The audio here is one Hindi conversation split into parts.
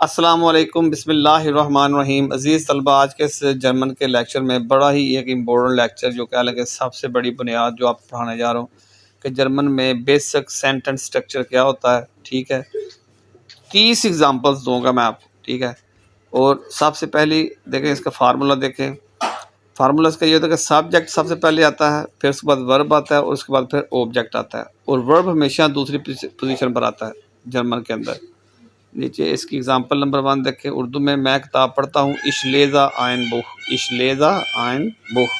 अस्सलामुअलैकुम बिस्मिल्लाहिर्रहमानिर्रहीम। अज़ीज़ तलबा, आज के इस जर्मन के लेक्चर में बड़ा ही एक इम्पोर्टेंट लेक्चर जो कह लगे सबसे बड़ी बुनियाद जो आप पढ़ाने जा रहा हूँ कि जर्मन में बेसिक सेंटेंस स्ट्रक्चर क्या होता है। ठीक है, 30 एग्जांपल्स दूंगा मैं आपको। ठीक है, और सबसे पहली देखें इसका फार्मूला देखें। फार्मूला इसका ये होता है कि सब्जेक्ट सबसे पहले आता है, फिर उसके बाद वर्ब आता है और उसके बाद फिर ऑब्जेक्ट आता है, और वर्ब हमेशा दूसरी पोजीशन पर आता है जर्मन के अंदर। नीचे इसकी एग्जांपल नंबर 1 देखें। उर्दू में मैं किताब पढ़ता हूँ, इशलेज़ा आइन बुख, इशलेज़ा आइन बुख।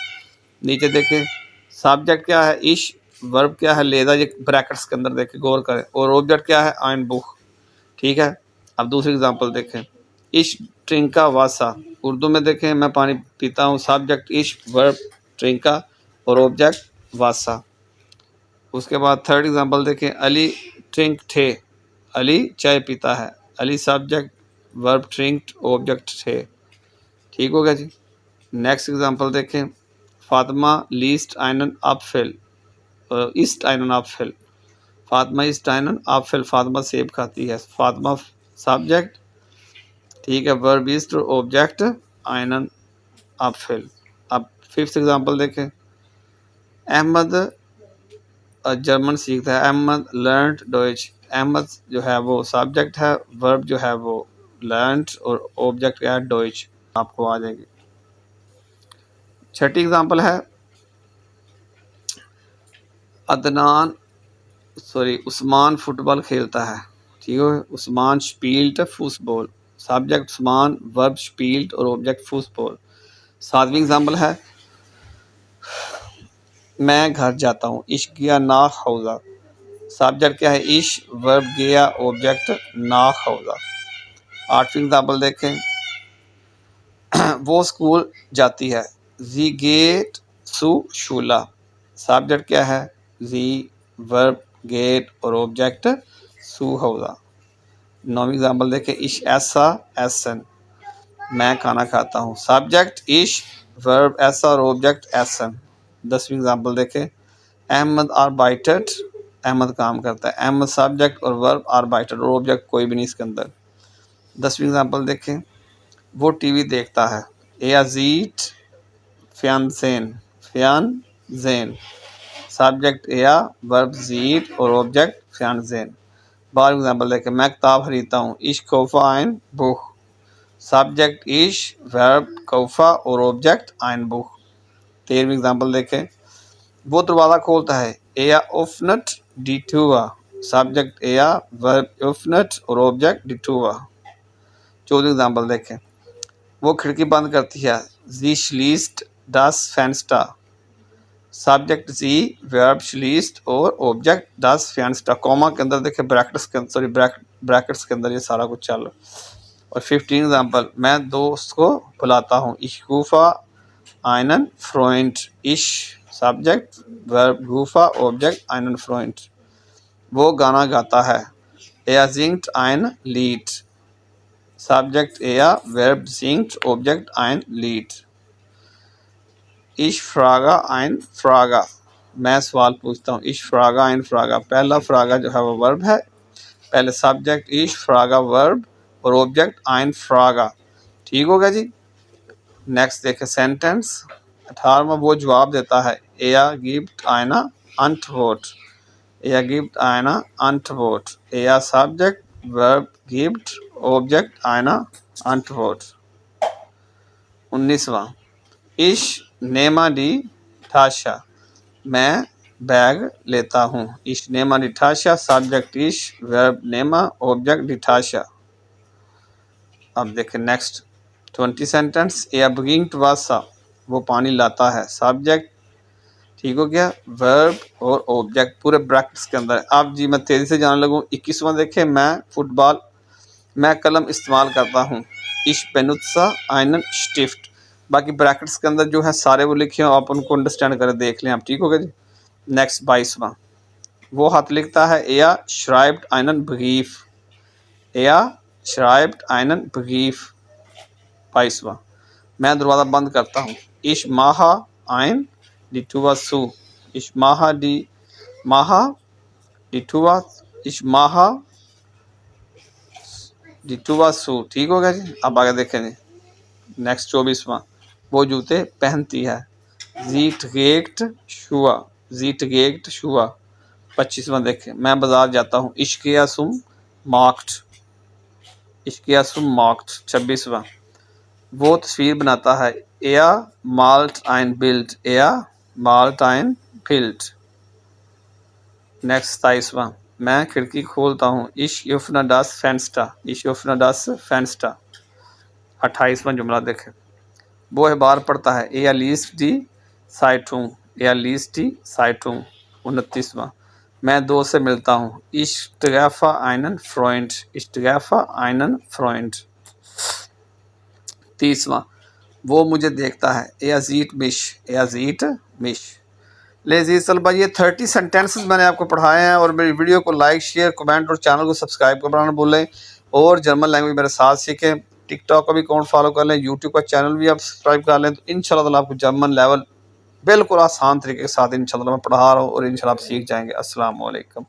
नीचे देखें सब्जेक्ट क्या है, इश, वर्ब क्या है, लेज़ा, ये ब्रैकेट्स के अंदर देखें, गौर करें, और ऑब्जेक्ट क्या है, आइन बुख। ठीक है, अब दूसरी एग्जांपल देखें, इश ट्रिंका वासा। उर्दू में देखें मैं पानी पीता हूँ, सब्जेक्ट इश, वर्ब ट्रिंका और ऑब्जेक्ट वासा। उसके बाद थर्ड एग्जांपल देखें, अली ट्रिंक थे, अली चाय पीता है, अली सब्जेक्ट, वर्ब ट्रिंक्ड, ऑब्जेक्ट थे। ठीक हो गया जी। नेक्स्ट एग्जांपल देखें, फातिमा लीस्ट आइनन अपफिल, ईस्ट आइनन अपफिल, फातिमा ईस्ट आइनन अपफिल, फातिमा सेब खाती है, फातिमा सब्जेक्ट, ठीक है, वर्ब ईस्ट, ऑब्जेक्ट आइनन अपफिल। अब फिफ्थ एग्जांपल देखें, अहमद जर्मन सीखता है, अहमद लर्नड डॉइच, अहमद जो है वो सब्जेक्ट है, वर्ब जो है वो लर्नड और ऑब्जेक्ट क्या है, डॉइच। आपको आ जाएगी। छठी एग्जांपल है, उस्मान फुटबॉल खेलता है। ठीक है, उस्मान स्पील्ट फुटबॉल, सब्जेक्ट उस्मान, वर्ब स्पील्ट और ऑब्जेक्ट फुटबॉल। सातवीं एग्जांपल है, मैं घर जाता हूँ, इश गया नाख हौजा, सब्जेक्ट क्या है, इश, वर्ब गया, ऑब्जेक्ट नाख हौजा। आठवीं एग्जांपल देखें, वो स्कूल जाती है, जी गेट सु शूला, सब्जेक्ट क्या है, जी, वर्ब गेट और ऑब्जेक्ट सु हौजा। नौवीं एग्जांपल देखें, इश ऐसा एसन, मैं खाना खाता हूँ, सब्जेक्ट इश, वर्ब ऐसा और ऑब्जेक्ट एसन। 10वीं एग्जांपल देखें, अहमद आर्बाइटेड, अहमद काम करता है, अहमद सब्जेक्ट और वर्ब आर्बाइटेड और ऑब्जेक्ट कोई भी नहीं इसके अंदर। 10वीं एग्जांपल देखें, वो टीवी देखता है, एयाजीट फ्यानसेन, फ्यानजेन, सब्जेक्ट एया, वर्ब जीट और ऑब्जेक्ट फ्यानजेन। 12वीं एग्जांपल देखें, मैं किताब खरीदता हूँ, इश कौफा आइन बुख, सब्जेक्ट इश, वर्ब कौफा और ऑब्जेक्ट आइन बुख। 13वीं एग्जांपल देखें, वो दरवाज़ा खोलता है, एया ओफनट डिटुआ, सब्जेक्ट एया, वर्ब ओफनट और ऑब्जेक्ट डिटुआ। 14वीं एग्जांपल देखें, वो खिड़की बंद करती है, जी schließt das Fenster, सब्जेक्ट जी, वर्ब schließt और ऑब्जेक्ट das Fenster। कॉमा के अंदर देखें, ब्रैकेट्स के अंदर, ब्रैकेट्स के अंदर ये सारा कुछ चल रहा। और 15 एग्जांपल, मैं दोस्त को बुलाता हूँ, ich rufe einen Freund, ich subject, verb रूफा, ऑब्जेक्ट einen Freund। वो गाना गाता है, er singt ein Lied, subject er, verb singt, object ein Lied। Ich frage ein Frage, मैं सवाल पूछता हूँ, ich frage ein Frage, पहला फ्रागा जो है वो वर्ब है, पहले सब्जेक्ट ich frage वर्ब और ऑब्जेक्ट ein Frage। ठीक होगा जी। नेक्स्ट देखें सेंटेंस 18वां, वो जवाब देता है, er gibt eine Antwort, er gibt eine Antwort, er subject, verb gibt, object eine Antwort। 19वां, ich nehme die Tasche, मैं बैग लेता हूँ, ich nehme die Tasche, subject ich, verb nehme, object die Tasche। अब देखें next 20 sentence, er bringt Wasser, वो पानी लाता है, सब्जेक्ट, ठीक हो गया, वर्ब और ऑब्जेक्ट पूरे ब्रैकेट्स के अंदर। अब जी मैं तेज़ी से जाने लगूँ। 21वां देखें, मैं कलम इस्तेमाल करता हूँ, ich benutze einen Stift, बाकी ब्रैकेट्स के अंदर जो है सारे वो लिखे हैं, आप उनको अंडरस्टैंड करें, देख लें आप। ठीक हो गया जी। नेक्स्ट 22वां, वो हाथ लिखता है, er schreibt einen Brief, er schreibt einen Brief। 22वां, मैं दरवाज़ा बंद करता हूँ, ich mache ein die Tür zu, ich mache die Tür, ich mache जी टूवा सू, ठीक हो गया जी। अब आगे देखें जी, नेक्स्ट 24वां, वो जूते पहनती है। जीट गेक्ट शुआ, जीट गेक्ट शुआ। 25वां देखें, मैं बाजार जाता हूँ। इश्किया सुम मार्क्ट, इश्किया सुम मार्क्ट। 26वां, वो तस्वीर बनाता है। एया माल्ट आइन बिल्ड, एया माल्ट आइन बिल्ड। नेक्स्ट 27वां, मैं खिड़की खोलता हूँ। इश युफना डस फेंस्टा, इश युफना डस फेंस्टा। 28वां जुमला देखें, वो अखबार पढ़ता है। एया लीस्ट डी साइटूं, एया लीस्ट डी साइटूं। 29वां, मैं दोस्त से मिलता हूँ। इश्तगैफा आइनन फ्रोइंड, इश्तगैफा आइनन फ्रोइंड। 30वां, वो मुझे देखता है। एया जीट मिश, एया जीट मिश। ले जी तलबा, ये 30 सेंटेंसेस मैंने आपको पढ़ाए हैं। और मेरी वीडियो को लाइक शेयर कमेंट और चैनल को सब्सक्राइब करना ना भूलें। और जर्मन लैंग्वेज मेरे साथ सीखें। टिकटॉक का भी अकाउंट फॉलो कर लें, यूट्यूब का चैनल भी आप सब्सक्राइब कर लें। तो इंशाल्लाह ताला आपको जर्मन लेवल बिल्कुल आसान तरीके के साथ इंशाल्लाह मैं पढ़ा रहा हूँ और इंशाल्लाह आप सीख जाएंगे। अस्सलाम वालेकुम।